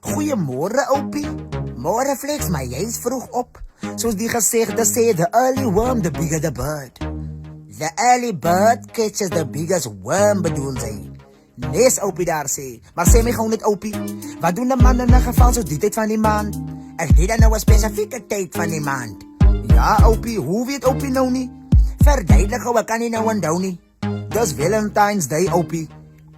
Goeiemôre, Opie. Môre flex, maar jy is vroeg op. Soos die gesegde sê, the early worm, the bigger the bird. The early bird catches the biggest worm, bedoel sy. Nes, Opie daar sê. Maar sê my gauw net, Opie, wat doen 'n man in 'n geval soos die tyd van die maand? Is dit dan nou 'n spesifieke tyd van die maand? Ja, Opie, hoe weet Opie nou nie? Verduidelik gou, ek kan nie nou onthou nie. Dis Valentine's Day, Opie.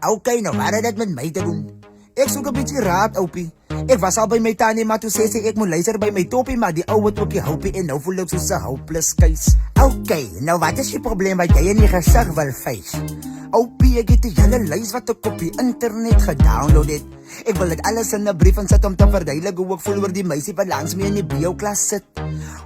Okay, nou wat het dit met my te doen? Ek soek 'n bietjie raad, Opie. Ek was al by my tannie, maar toe sê sy ek moet luister by my toppie, maar die ou het ook die houpie en nou voel ek soos 'n hopeless case. Okay, nou wat is die probleem wat jy in die gesig wil face? Opie, ek het die hele lys wat ek op die internet gedownload het. Ek wil dit alles in 'n brief insit om te verduidelik hoe ek voel oor die meisie wat langs my in die bioklas sit.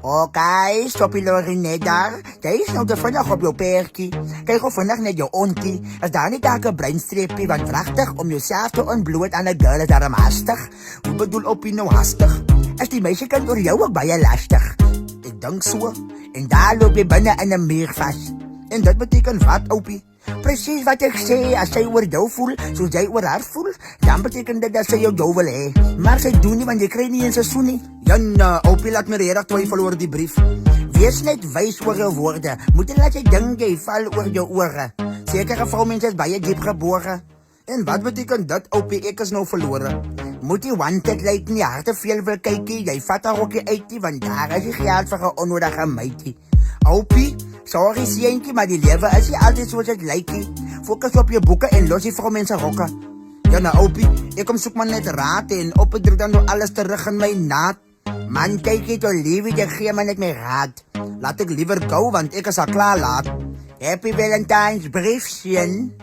Okay, stop die lorry net daar. Jy is nou te vinnig op jou perkie. Kyk hoe vinnig net jou ontjie. As daar nie dalk 'n breinstreepie, want wragtig om jouself te ontbloot aan 'n girl is daarom hastig. Hoe bedoel Opie nou hastig? Is die meisie kan oor jou ook baie lastig? Ek dink so. En daar loop jy binne in 'n muur vas. En dit beteken wat, Opie? Presies wat ek sê, as sy oor jou voel, soos jy oor haar voel, dan beteken dit dat sy jou wil hê. Maar sy doen nie, want jy kry nie eens 'n soen nie. Jan, Opie, laat my regtig twyfel oor die brief. Wees net wys oor jou woorde. Moet jy laat jy dink jy val oor jou ore. Sekere vroumense is baie diep gebore. En wat beteken dit, Opie, ek is nou verlore? Moet jy wanted lyk nie, hard te veel wil kykie, jy vat haar ook uit nie, want daar is die geld vir 'n onnodige meitie. Opie, sorry seentjie, maar die lewe is nie altyd soos dit lyk nie. Fokus op jou boeke en los die vroumense rokke. Ja nou, Opie, ek kom soek maar net raad en op ek druk dan nou alles terug in my naad. Man, kyk jy toe liefie, jy gee my net my raad. Laat ek liever gou, want ek is al klaar laat. Happy Valentine's briefsien.